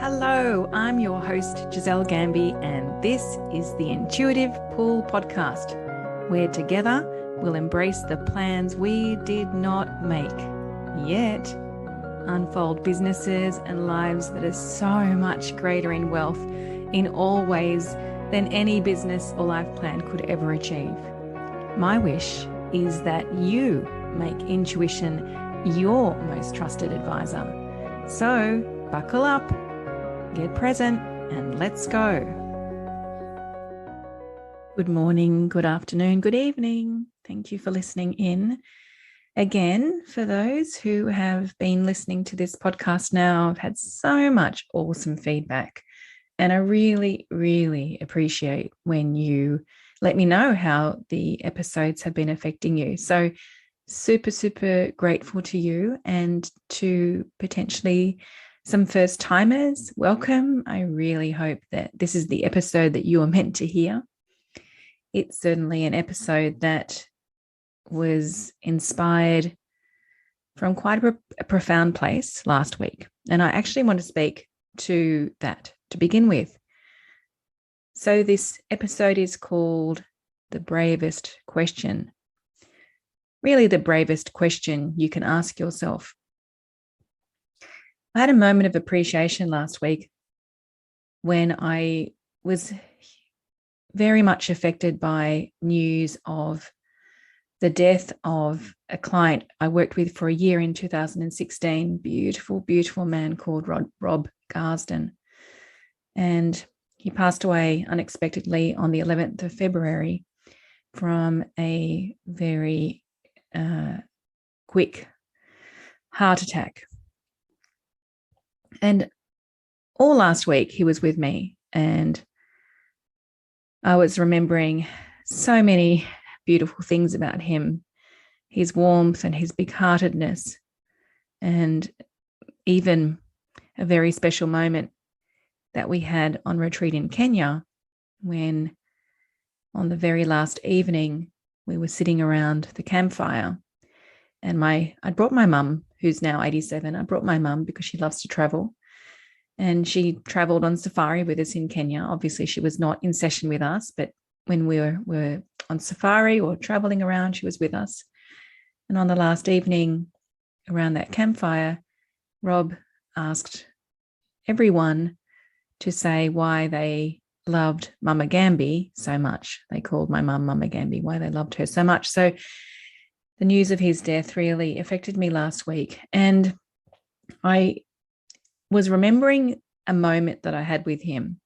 Hello, I'm your host, Giselle Gamby, and this is the Intuitive Pull Podcast, where together we'll embrace the plans we did not make, yet unfold businesses and lives that are so much greater in wealth in all ways than any business or life plan could ever achieve. My wish is that you make intuition your most trusted advisor. So buckle up, get present, and let's go. Good morning, good afternoon, good evening. Thank you for listening in. Again, for those who have been listening to this podcast now, I've had so much awesome feedback. And I really, really appreciate when you let me know how the episodes have been affecting you. So super, super grateful to you, and to potentially some first timers, welcome. I really hope that this is the episode that you are meant to hear. It's certainly an episode that was inspired from quite a profound place last week. And I actually want to speak to that to begin with. So this episode is called The Bravest Question. Really the bravest question you can ask yourself. I had a moment of appreciation last week when I was very much affected by news of the death of a client I worked with for a year in 2016. Beautiful, beautiful man called Rob Garsden. And he passed away unexpectedly on the 11th of February from a very quick heart attack. And all last week he was with me, and I was remembering so many beautiful things about him, his warmth and his big-heartedness, and even a very special moment that we had on retreat in Kenya when on the very last evening we were sitting around the campfire, and I'd brought my mum, who's now 87. I brought my mum because she loves to travel, and she traveled on safari with us in Kenya. Obviously, she was not in session with us, but when we were on safari or traveling around, she was with us. And on the last evening around that campfire, Rob asked everyone to say why they loved Mama Gamby so much. They called my mum Mama Gamby, why they loved her so much. So the news of his death really affected me last week. And I was remembering a moment that I had with him.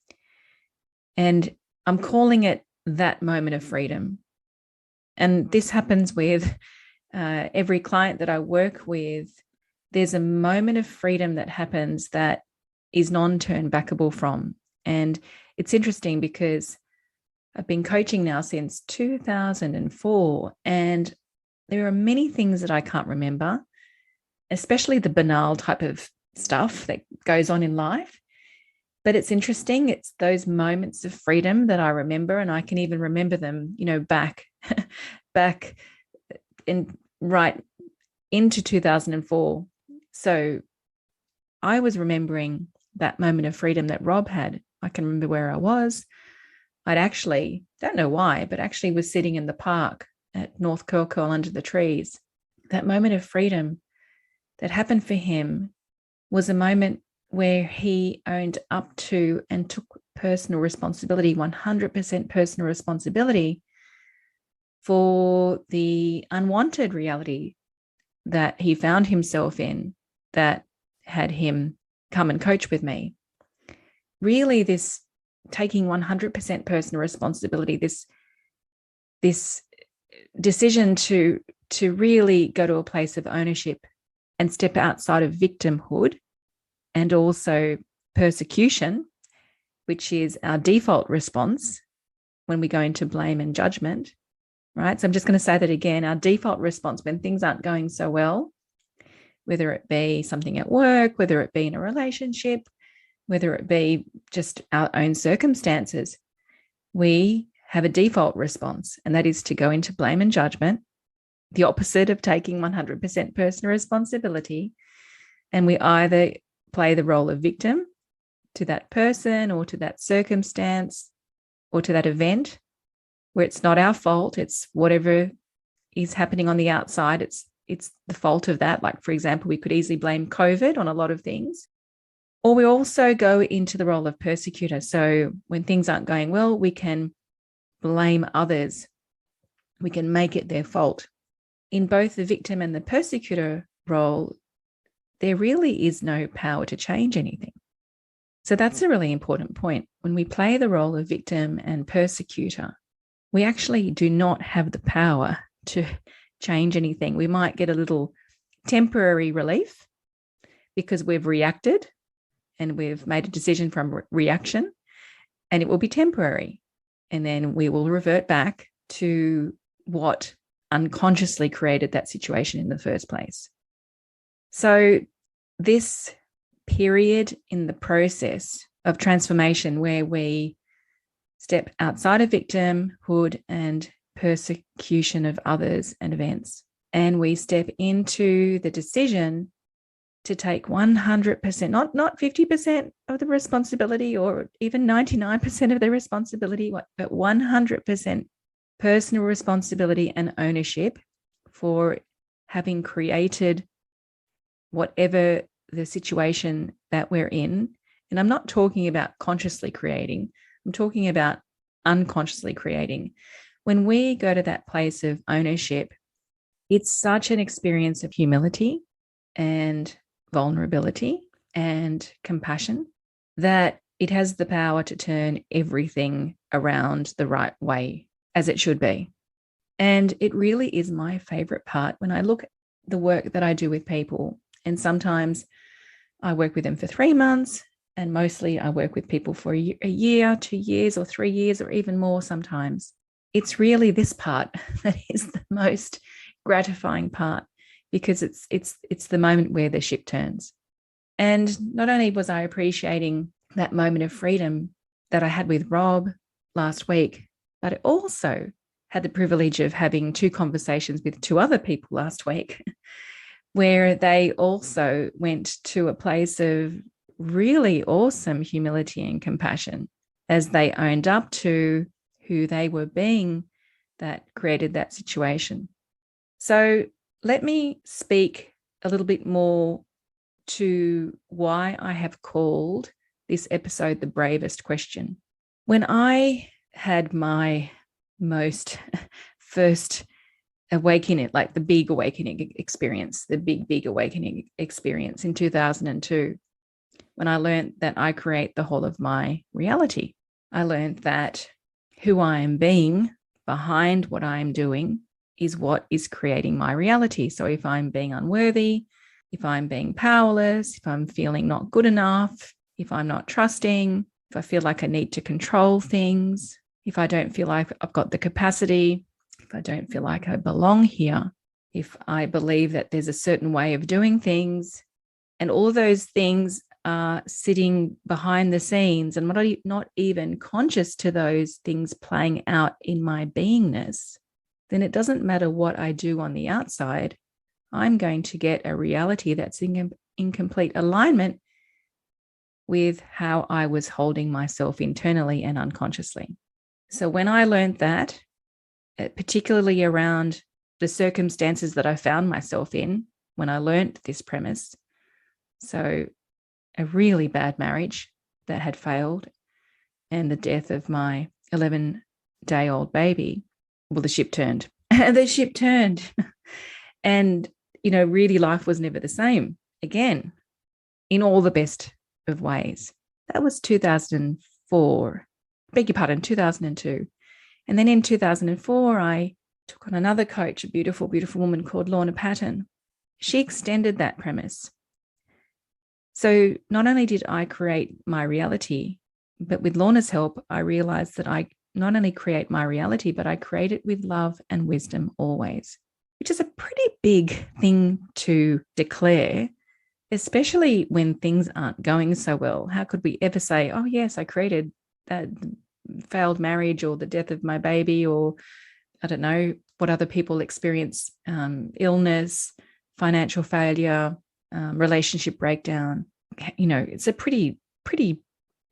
And I'm calling it that moment of freedom. And this happens with every client that I work with. There's a moment of freedom that happens that is non-turn backable from. And it's interesting because I've been coaching now since 2004, and there are many things that I can't remember, especially the banal type of stuff that goes on in life. But it's interesting. It's those moments of freedom that I remember, and I can even remember them, back in right into 2004. So I was remembering that moment of freedom that Rob had. I can remember where I was. I'd actually, don't know why, but actually was sitting in the park at North Curl under the trees. That moment of freedom that happened for him was a moment where he owned up to and took personal responsibility, 100% personal responsibility for the unwanted reality that he found himself in that had him come and coach with me. Really, this taking 100% personal responsibility, this decision to really go to a place of ownership and step outside of victimhood and also persecution, which is our default response when we go into blame and judgment, right? So I'm just going to say that again. Our default response when things aren't going so well, whether it be something at work, whether it be in a relationship, whether it be just our own circumstances, we have a default response, and that is to go into blame and judgment, the opposite of taking 100% personal responsibility. And we either play the role of victim to that person or to that circumstance or to that event where it's not our fault. It's whatever is happening on the outside. It's the fault of that. Like, for example, we could easily blame COVID on a lot of things. Or we also go into the role of persecutor. So when things aren't going well, we can blame others. We can make it their fault. In both the victim and the persecutor role, there really is no power to change anything. So that's a really important point. When we play the role of victim and persecutor, we actually do not have the power to change anything. We might get a little temporary relief because we've reacted and we've made a decision from reaction, and it will be temporary. And then we will revert back to what unconsciously created that situation in the first place. So this period in the process of transformation where we step outside of victimhood and persecution of others and events, and we step into the decision to take 100%, not 50% of the responsibility or even 99% of the responsibility, but 100% personal responsibility and ownership for having created whatever the situation that we're in. And I'm not talking about consciously creating, I'm talking about unconsciously creating. When we go to that place of ownership, it's such an experience of humility and vulnerability and compassion that it has the power to turn everything around the right way, as it should be. And it really is my favorite part when I look at the work that I do with people. And sometimes I work with them for 3 months, and mostly I work with people for a year, 2 years, or 3 years, or even more sometimes. It's really this part that is the most gratifying part, because it's the moment where the ship turns. And not only was I appreciating that moment of freedom that I had with Rob last week, but I also had the privilege of having 2 conversations with 2 other people last week where they also went to a place of really awesome humility and compassion as they owned up to who they were being that created that situation. So let me speak a little bit more to why I have called this episode The Bravest Question. When I had my most first awakening, like the big awakening experience, the big awakening experience in 2002, when I learned that I create the whole of my reality. I learned that who I am being behind what I am doing is what is creating my reality. So if I'm being unworthy, if I'm being powerless, if I'm feeling not good enough, if I'm not trusting, if I feel like I need to control things, if I don't feel like I've got the capacity, if I don't feel like I belong here, if I believe that there's a certain way of doing things, and all those things are sitting behind the scenes and not even conscious to those things playing out in my beingness, then it doesn't matter what I do on the outside. I'm going to get a reality that's in complete alignment with how I was holding myself internally and unconsciously. So when I learned that, particularly around the circumstances that I found myself in when I learned this premise, so a really bad marriage that had failed and the death of my 11-day-old baby, well, the ship turned. The ship turned. And, really life was never the same again, in all the best of ways. That was 2004. Beg your pardon, 2002. And then in 2004, I took on another coach, a beautiful, beautiful woman called Lorna Patton. She extended that premise. So not only did I create my reality, but with Lorna's help, I realized that I not only create my reality, but I create it with love and wisdom always, which is a pretty big thing to declare, especially when things aren't going so well. How could we ever say, oh, yes, I created that failed marriage or the death of my baby, or I don't know what other people experience, illness, financial failure, relationship breakdown. It's a pretty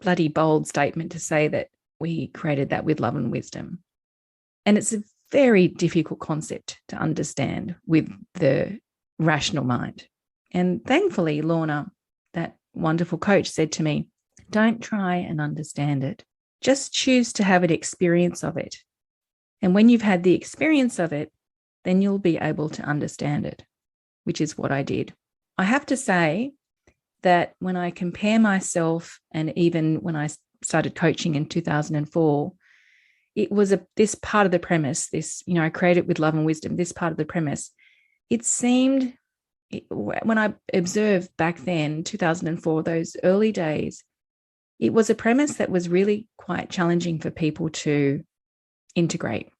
bloody bold statement to say that we created that with love and wisdom. And it's a very difficult concept to understand with the rational mind. And thankfully, Lorna, that wonderful coach, said to me, don't try and understand it. Just choose to have an experience of it. And when you've had the experience of it, then you'll be able to understand it, which is what I did. I have to say that when I compare myself, and even when I started coaching in 2004, it was this part of the premise, this, I created with love and wisdom, this part of the premise, it seemed, when I observed back then, 2004, those early days, it was a premise that was really quite challenging for people to integrate.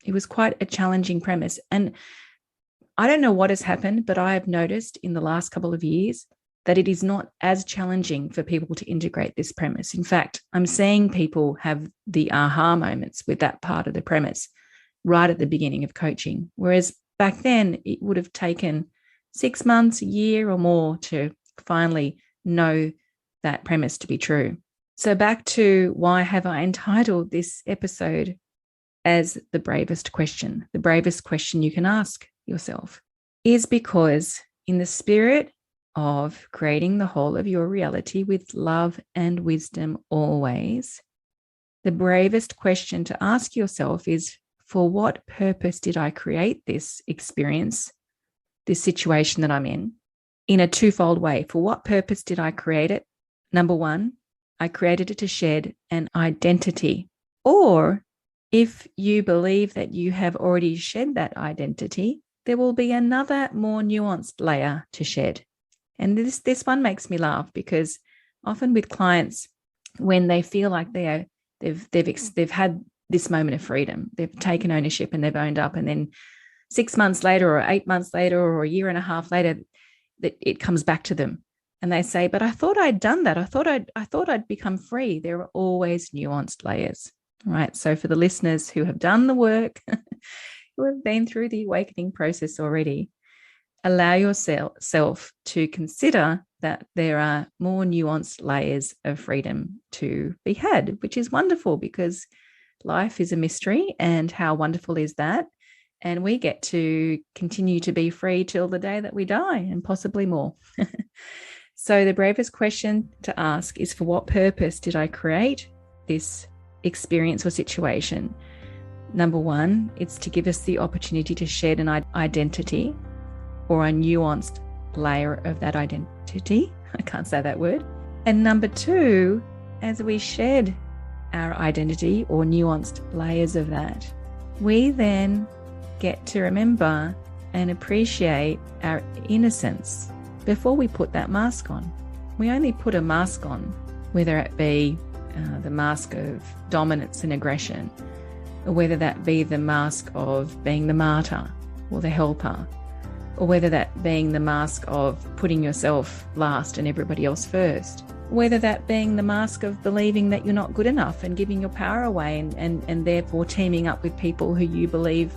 It was quite a challenging premise. And I don't know what has happened, but I have noticed in the last couple of years that it is not as challenging for people to integrate this premise. In fact, I'm seeing people have the aha moments with that part of the premise right at the beginning of coaching. Whereas back then, it would have taken 6 months, a year or more to finally know that premise to be true. So back to why have I entitled this episode as the bravest question. The bravest question you can ask yourself is because in the spirit of creating the whole of your reality with love and wisdom always, the bravest question to ask yourself is, for what purpose did I create this experience, this situation that I'm in a twofold way? For what purpose did I create it? Number one, I created it to shed an identity. Or if you believe that you have already shed that identity, there will be another more nuanced layer to shed. And this one makes me laugh, because often with clients, when they feel like they've had this moment of freedom, they've taken ownership and they've owned up, and then 6 months later or 8 months later or a year and a half later, that it comes back to them. And they say, but I thought I'd done that. I thought I'd become free. There are always nuanced layers, right? So for the listeners who have done the work, who have been through the awakening process already, allow yourself to consider that there are more nuanced layers of freedom to be had, which is wonderful, because life is a mystery, and how wonderful is that? And we get to continue to be free till the day that we die, and possibly more. So the bravest question to ask is, for what purpose did I create this experience or situation? Number one, it's to give us the opportunity to shed an identity, or a nuanced layer of that identity. I can't say that word. And number two, as we shed our identity or nuanced layers of that, we then get to remember and appreciate our innocence before we put that mask on. We only put a mask on, whether it be the mask of dominance and aggression, or whether that be the mask of being the martyr or the helper, or whether that being the mask of putting yourself last and everybody else first, whether that being the mask of believing that you're not good enough and giving your power away, and therefore teaming up with people who you believe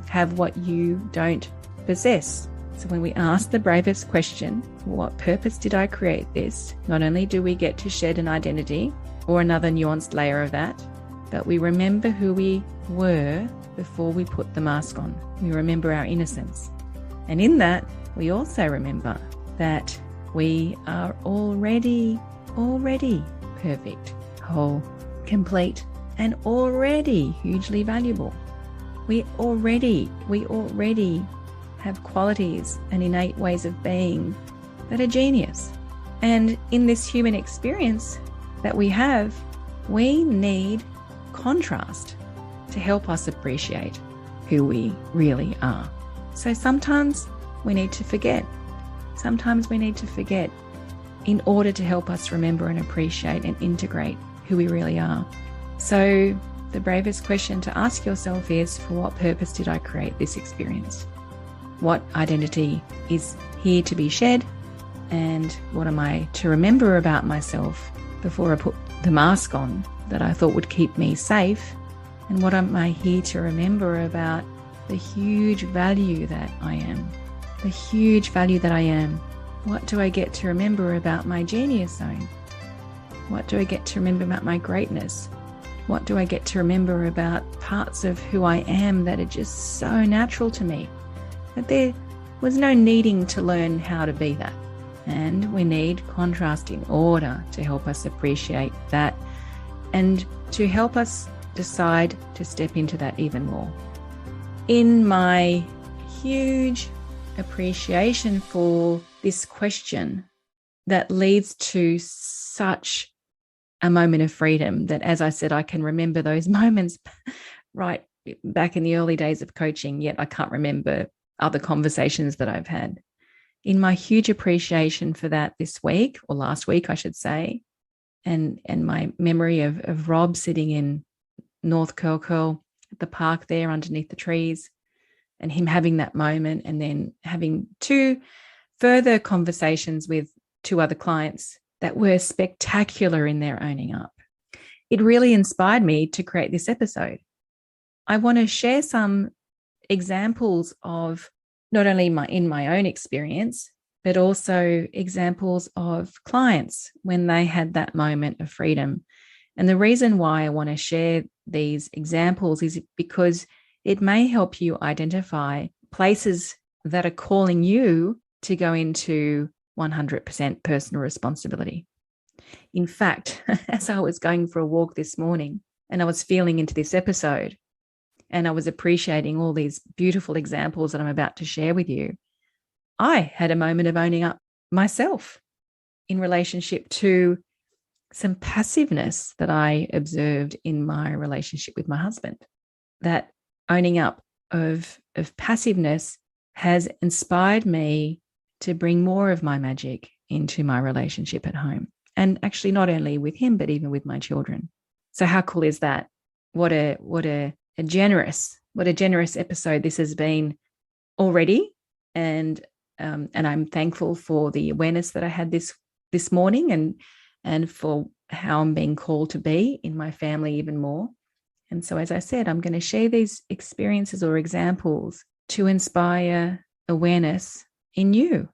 have what you don't possess. So when we ask the bravest question, for what purpose did I create this? Not only do we get to shed an identity or another nuanced layer of that, but we remember who we were before we put the mask on. We remember our innocence. And in that, we also remember that we are already perfect, whole, complete, and already hugely valuable. We already have qualities and innate ways of being that are genius. And in this human experience that we have, we need contrast to help us appreciate who we really are. So sometimes we need to forget. Sometimes we need to forget in order to help us remember and appreciate and integrate who we really are. So the bravest question to ask yourself is, for what purpose did I create this experience? What identity is here to be shed? And what am I to remember about myself before I put the mask on that I thought would keep me safe? And what am I here to remember about the huge value that I am? The huge value that I am. What do I get to remember about my genius zone? What do I get to remember about my greatness? What do I get to remember about parts of who I am that are just so natural to me? That there was no needing to learn how to be that. And we need contrast in order to help us appreciate that and to help us decide to step into that even more. In my huge appreciation for this question that leads to such a moment of freedom that, as I said, I can remember those moments right back in the early days of coaching, yet I can't remember other conversations that I've had. In my huge appreciation for that this week, or last week, I should say, and my memory of Rob sitting in North Curl at the park there underneath the trees, and him having that moment, and then having 2 further conversations with 2 other clients that were spectacular in their owning up. It really inspired me to create this episode. I want to share some examples of not only in my own experience, but also examples of clients when they had that moment of freedom. And the reason why I want to share these examples is because it may help you identify places that are calling you to go into 100% personal responsibility. In fact, as I was going for a walk this morning and I was feeling into this episode and I was appreciating all these beautiful examples that I'm about to share with you, I had a moment of owning up myself in relationship to some passiveness that I observed in my relationship with my husband. That owning up of passiveness has inspired me to bring more of my magic into my relationship at home. And actually not only with him, but even with my children. So how cool is that? What a generous episode this has been already. And I'm thankful for the awareness that I had this morning and for how I'm being called to be in my family even more. And so, as I said, I'm going to share these experiences or examples to inspire awareness in you,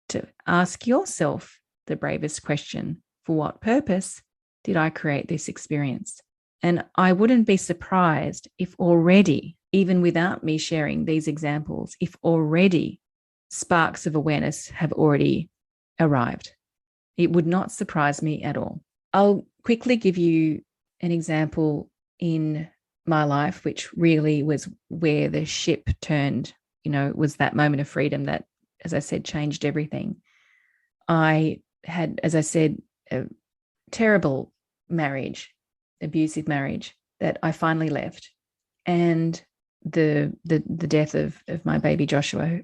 to ask yourself the bravest question: for what purpose did I create this experience? And I wouldn't be surprised if already, even without me sharing these examples, if already sparks of awareness have already arrived. It would not surprise me at all. I'll quickly give you an example in my life, which really was where the ship turned, was that moment of freedom that, as I said, changed everything. I had, as I said, a terrible marriage, abusive marriage that I finally left. And the death of my baby Joshua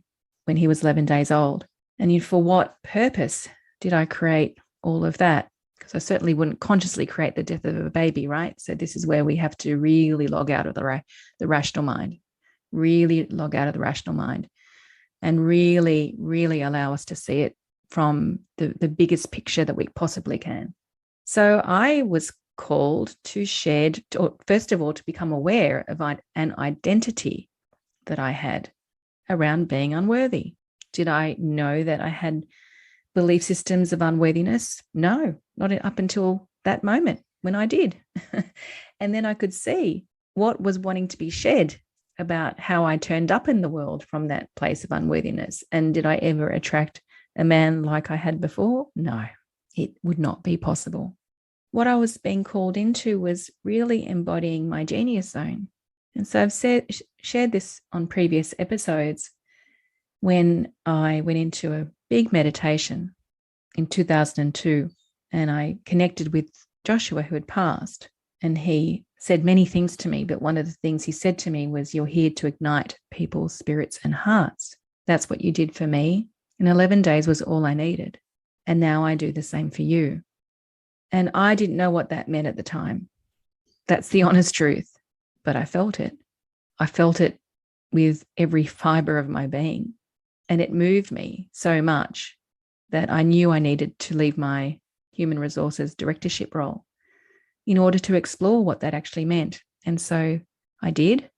when he was 11 days old. And for what purpose did I create all of that? Because I certainly wouldn't consciously create the death of a baby, right? So this is where we have to really log out of the rational mind, really log out of the rational mind, and really, really allow us to see it from the biggest picture that we possibly can. So I was called to shed, or first of all, to become aware of an identity that I had around being unworthy. Did I know that I had belief systems of unworthiness? No, not up until that moment when I did. And then I could see what was wanting to be shed about how I turned up in the world from that place of unworthiness. And did I ever attract a man like I had before? No, it would not be possible. What I was being called into was really embodying my genius zone. And so I've shared this on previous episodes when I went into a big meditation in 2002 and I connected with Joshua, who had passed, and he said many things to me, but one of the things he said to me was, "You're here to ignite people's spirits and hearts. That's what you did for me, and 11 days was all I needed. And now I do the same for you." And I didn't know what that meant at the time. That's the honest truth. But I felt it. I felt it with every fiber of my being. And it moved me so much that I knew I needed to leave my human resources directorship role in order to explore what that actually meant. And so I did.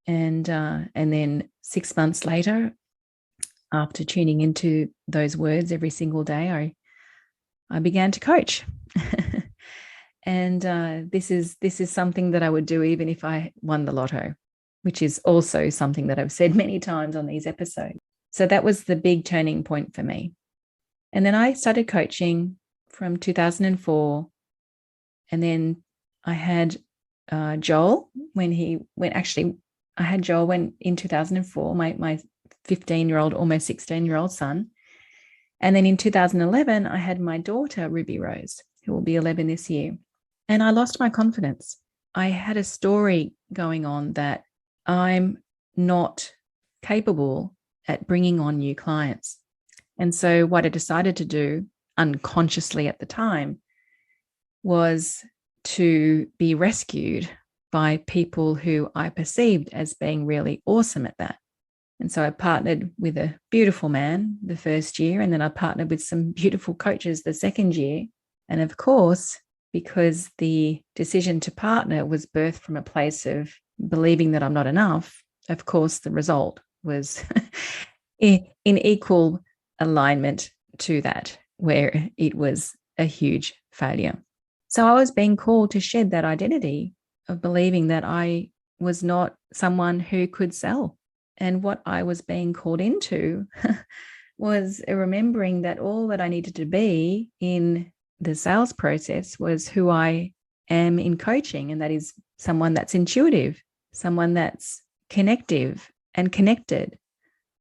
And then 6 months later, after tuning into those words every single day, I began to coach. And this is something that I would do even if I won the lotto, which is also something that I've said many times on these episodes. So that was the big turning point for me. And then I started coaching from 2004. And then I had Joel I had Joel in 2004, my 15-year-old, almost 16-year-old son. And then in 2011, I had my daughter, Ruby Rose, who will be 11 this year. And I lost my confidence. I had a story going on that I'm not capable at bringing on new clients. And so what I decided to do unconsciously at the time was to be rescued by people who I perceived as being really awesome at that. And so I partnered with a beautiful man the first year, and then I partnered with some beautiful coaches the second year. And of course, because the decision to partner was birthed from a place of believing that I'm not enough, of course, the result was in equal alignment to that, where it was a huge failure. So I was being called to shed that identity of believing that I was not someone who could sell. And what I was being called into was remembering that all that I needed to be in the sales process was who I am in coaching. And that is someone that's intuitive, someone that's connective and connected,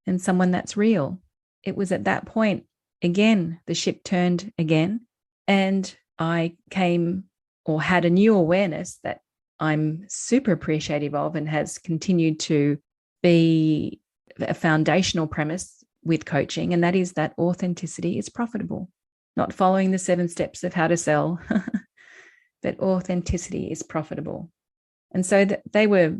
and someone that's real. It was at that point, again, the ship turned again. And I had a new awareness that I'm super appreciative of and has continued to be a foundational premise with coaching. And that is that authenticity is profitable. Not following the 7 steps of how to sell, but authenticity is profitable. And so they were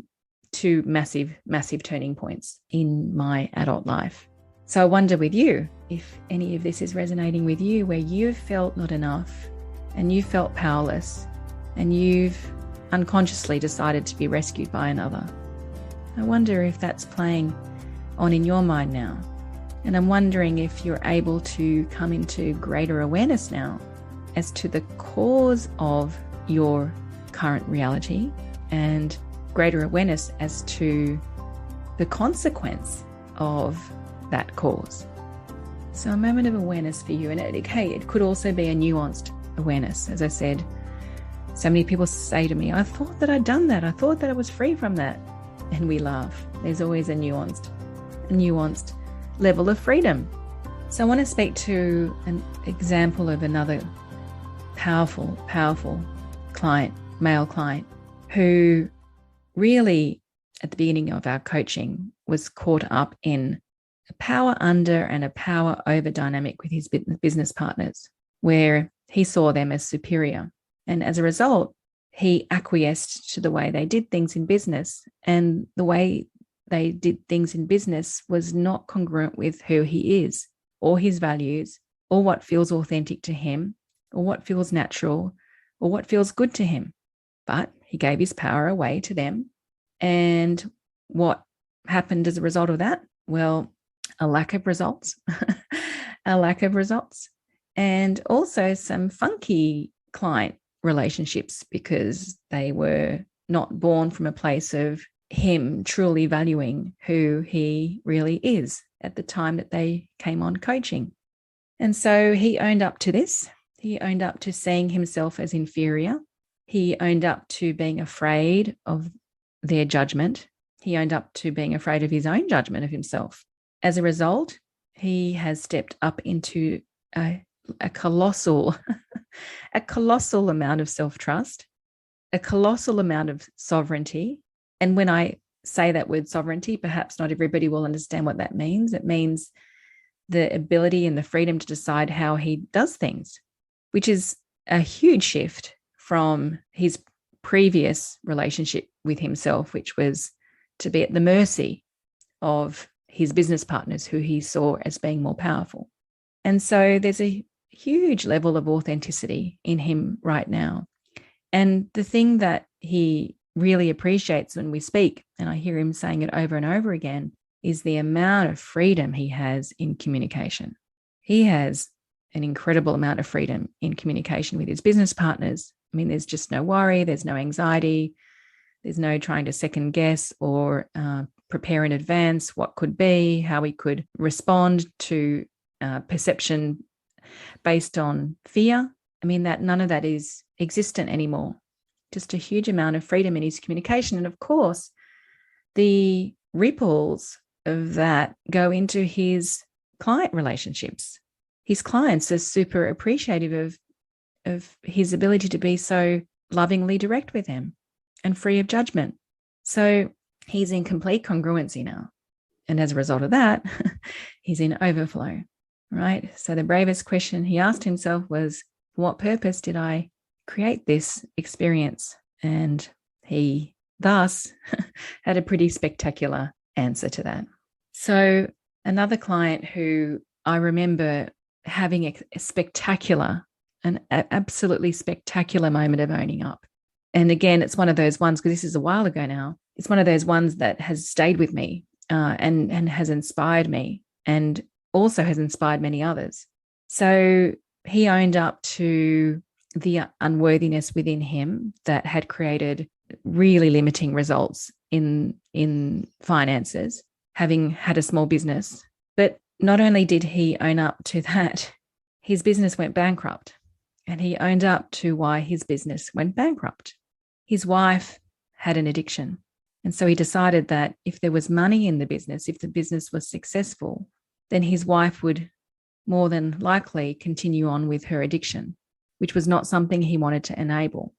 2 massive, massive turning points in my adult life. So I wonder with you, if any of this is resonating with you, where you've felt not enough and you felt powerless and you've unconsciously decided to be rescued by another. I wonder if that's playing on in your mind now. And I'm wondering if you're able to come into greater awareness now as to the cause of your current reality and greater awareness as to the consequence of that cause. So a moment of awareness for you. And it could also be a nuanced awareness. As I said, so many people say to me, I thought that I'd done that. I thought that I was free from that. And we laugh. There's always a nuanced level of freedom. So I want to speak to an example of another powerful client, male client, who really at the beginning of our coaching was caught up in a power under and a power over dynamic with his business partners, where he saw them as superior. And as a result, he acquiesced to the way they did things in business, and the way they did things in business was not congruent with who he is, or his values, or what feels authentic to him, or what feels natural, or what feels good to him. But he gave his power away to them. And what happened as a result of that? Well, a lack of results, and also some funky client relationships, because they were not born from a place of him truly valuing who he really is at the time that they came on coaching. And so he owned up to this. He owned up to seeing himself as inferior. He owned up to being afraid of their judgment. He owned up to being afraid of his own judgment of himself. As a result, he has stepped up into a colossal amount of self-trust, a colossal amount of sovereignty. And when I say that word sovereignty, perhaps not everybody will understand what that means. It means the ability and the freedom to decide how he does things, which is a huge shift from his previous relationship with himself, which was to be at the mercy of his business partners, who he saw as being more powerful. And so there's a huge level of authenticity in him right now. And the thing that he really appreciates when we speak, and I hear him saying it over and over again, is the amount of freedom he has in communication. He has an incredible amount of freedom in communication with his business partners, I mean, there's just no worry, there's no anxiety, there's no trying to second guess or prepare in advance what could be, how we could respond to perception based on fear. I mean, that none of that is existent anymore. Just a huge amount of freedom in his communication. And of course, the ripples of that go into his client relationships. His clients are super appreciative of his ability to be so lovingly direct with them and free of judgment. So he's in complete congruency now. And as a result of that, he's in overflow, right? So the bravest question he asked himself was, for what purpose did I create this experience? And he thus had a pretty spectacular answer to that. So another client who I remember having a spectacular, an absolutely spectacular moment of owning up. And again, it's one of those ones, because this is a while ago now, it's one of those ones that has stayed with me and has inspired me and also has inspired many others. So he owned up to the unworthiness within him that had created really limiting results in finances, having had a small business. But not only did he own up to that, his business went bankrupt, and he owned up to why his business went bankrupt. His wife had an addiction. And so he decided that if there was money in the business, if the business was successful, then his wife would more than likely continue on with her addiction, which was not something he wanted to enable.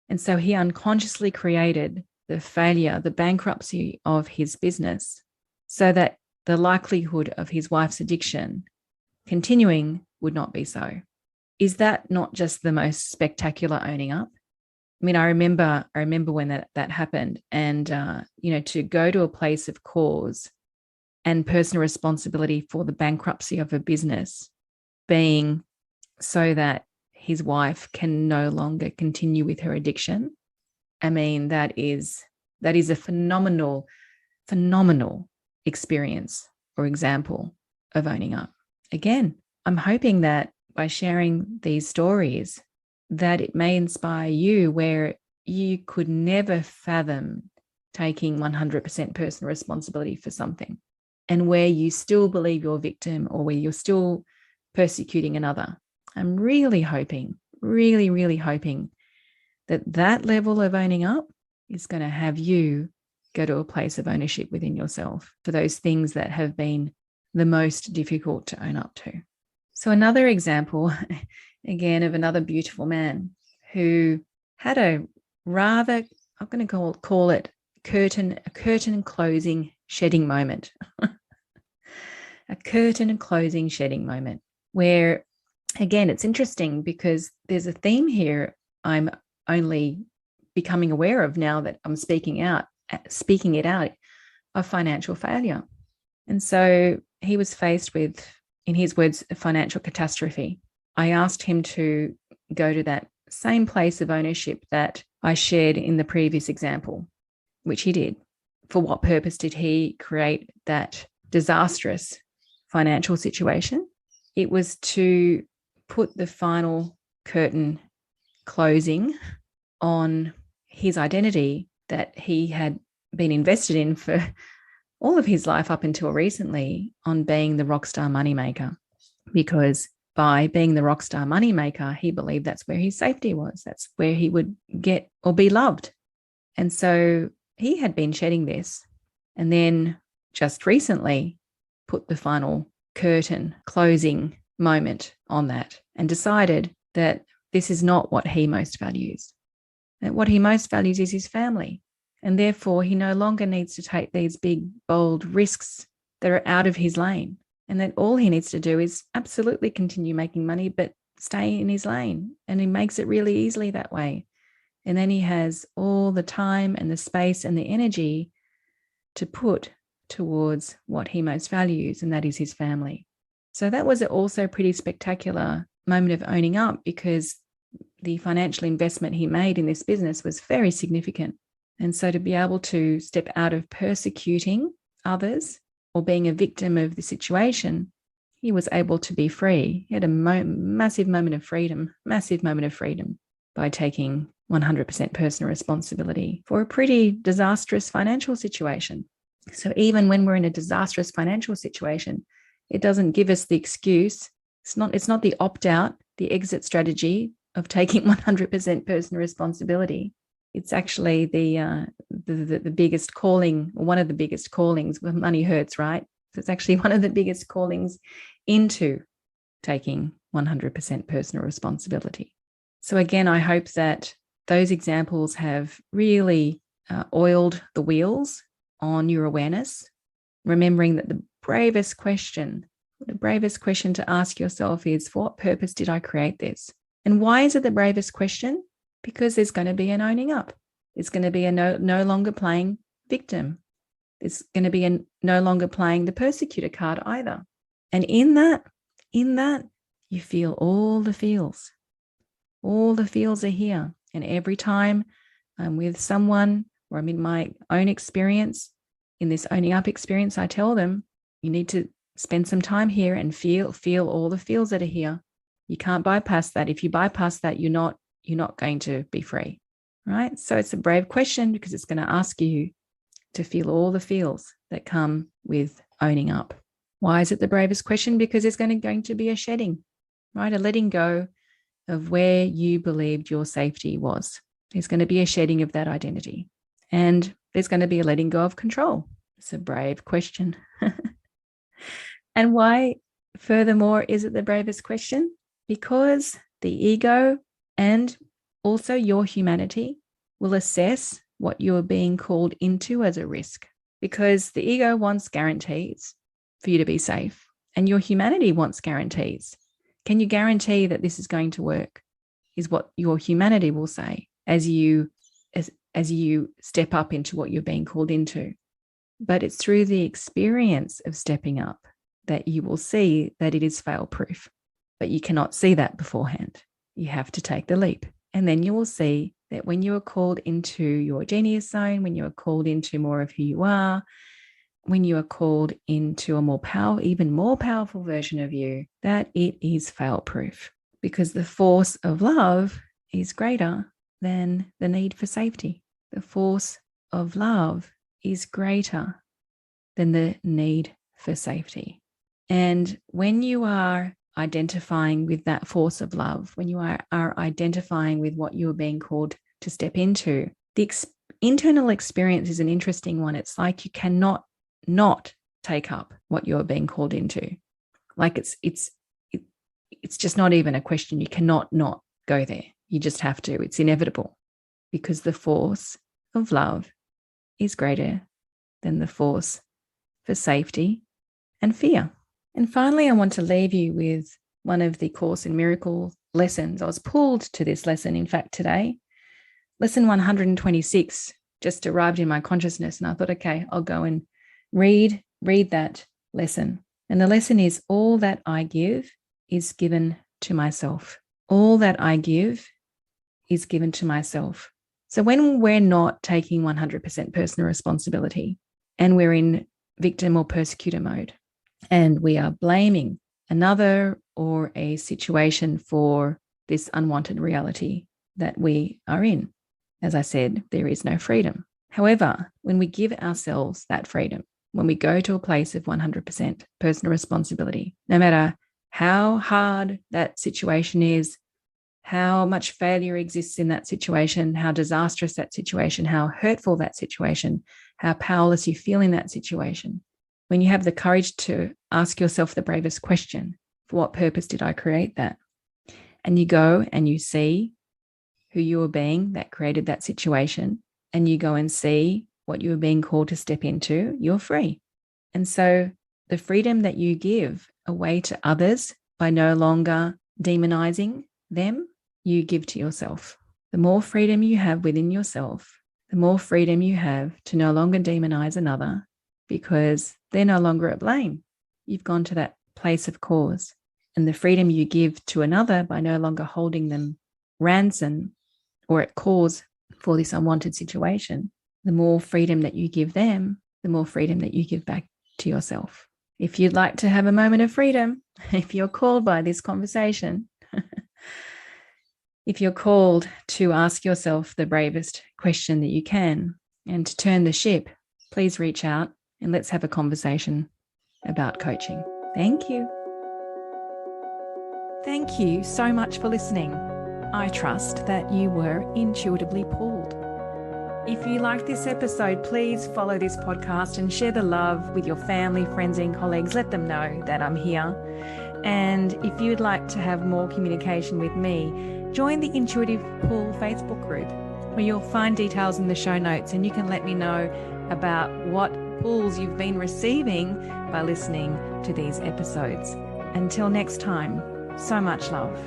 And so he unconsciously created the failure, the bankruptcy of his business, so that the likelihood of his wife's addiction continuing would not be so. Is that not just the most spectacular owning up? I mean, I remember when that happened, and to go to a place of cause and personal responsibility for the bankruptcy of a business being so that his wife can no longer continue with her addiction. I mean, that is a phenomenal experience or example of owning up. Again, I'm hoping that by sharing these stories, that it may inspire you where you could never fathom taking 100% personal responsibility for something, and where you still believe you're a victim or where you're still persecuting another. I'm really hoping that level of owning up is going to have you go to a place of ownership within yourself for those things that have been the most difficult to own up to. So another example, again, of another beautiful man who had a rather, I'm going to call it a curtain closing shedding moment. A curtain closing shedding moment where, again, it's interesting because there's a theme here I'm only becoming aware of now that I'm speaking it out of financial failure. And so he was faced with, in his words, a financial catastrophe. I asked him to go to that same place of ownership that I shared in the previous example, which he did. For what purpose did he create that disastrous financial situation? It was to put the final curtain closing on his identity that he had been invested in for all of his life up until recently, on being the rockstar moneymaker. Because by being the rockstar moneymaker, he believed that's where his safety was. That's where he would get or be loved. And so he had been shedding this, and then just recently put the final curtain closing moment on that and decided that this is not what he most values. That what he most values is his family. And therefore, he no longer needs to take these big, bold risks that are out of his lane. And that all he needs to do is absolutely continue making money, but stay in his lane. And he makes it really easily that way. And then he has all the time and the space and the energy to put towards what he most values, and that is his family. So that was also a pretty spectacular moment of owning up, because the financial investment he made in this business was very significant. And so to be able to step out of persecuting others or being a victim of the situation, he was able to be free. He had a massive moment of freedom. by taking 100% personal responsibility for a pretty disastrous financial situation. So even when we're in a disastrous financial situation, it doesn't give us the excuse. It's not the opt-out, the exit strategy of taking 100% personal responsibility. It's actually the biggest calling, or one of the biggest callings when money hurts, right? So it's actually one of the biggest callings into taking 100% personal responsibility. So again, I hope that those examples have really oiled the wheels on your awareness, remembering that the bravest question to ask yourself is, for what purpose did I create this? And why is it the bravest question? Because there's going to be an owning up. It's going to be a no longer playing victim. It's going to be a no longer playing the persecutor card either. And in that, you feel all the feels. All the feels are here. And every time I'm with someone, or I'm in my own experience, in this owning up experience, I tell them, you need to spend some time here and feel all the feels that are here. You can't bypass that. If you bypass that, you're not going to be free, right? So it's a brave question because it's going to ask you to feel all the feels that come with owning up. Why is it the bravest question? Because there's going to be a shedding, right? A letting go of where you believed your safety was. There's going to be a shedding of that identity. And there's going to be a letting go of control. It's a brave question. And why, furthermore, is it the bravest question? Because the ego and also your humanity will assess what you're being called into as a risk. Because the ego wants guarantees for you to be safe, and your humanity wants guarantees. Can you guarantee that this is going to work? Is what your humanity will say as you step up into what you're being called into. But it's through the experience of stepping up that you will see that it is fail-proof. But you cannot see that beforehand. You have to take the leap. And then you will see that when you are called into your genius zone, when you are called into more of who you are, when you are called into a even more powerful version of you, that it is fail-proof. Because the force of love is greater than the need for safety. The force of love is greater than the need for safety. And when you are identifying with that force of love, when you are identifying with what you are being called to step into, the internal experience is an interesting one. It's like you cannot not take up what you're being called into. Like it's just not even a question. You cannot not go there. You just have to. It's inevitable because the force of love is greater than the force for safety and fear. And finally, I want to leave you with one of the Course in Miracles lessons. I was pulled to this lesson, in fact, today. Lesson 126 just arrived in my consciousness, and I thought, okay, I'll go and read that lesson. And the lesson is, all that I give is given to myself. All that I give is given to myself. So when we're not taking 100% personal responsibility and we're in victim or persecutor mode, and we are blaming another or a situation for this unwanted reality that we are in, as I said, there is no freedom. However, when we give ourselves that freedom, when we go to a place of 100% personal responsibility, no matter how hard that situation is, how much failure exists in that situation, how disastrous that situation, how hurtful that situation, how powerless you feel in that situation, when you have the courage to ask yourself the bravest question, for what purpose did I create that? And you go and you see who you were being that created that situation, and you go and see what you were being called to step into, you're free. And so the freedom that you give away to others by no longer demonizing them, you give to yourself. The more freedom you have within yourself, the more freedom you have to no longer demonize another, because they're no longer at blame. You've gone to that place of cause. And the freedom you give to another by no longer holding them ransom or at cause for this unwanted situation, the more freedom that you give them, the more freedom that you give back to yourself. If you'd like to have a moment of freedom, if you're called by this conversation, if you're called to ask yourself the bravest question that you can and to turn the ship, please reach out and let's have a conversation about coaching. Thank you. Thank you so much for listening. I trust that you were intuitively pulled. If you liked this episode, please follow this podcast and share the love with your family, friends, and colleagues. Let them know that I'm here. And if you'd like to have more communication with me, join the Intuitive Pull Facebook group, where you'll find details in the show notes, and you can let me know about what pulls you've been receiving by listening to these episodes. Until next time, so much love.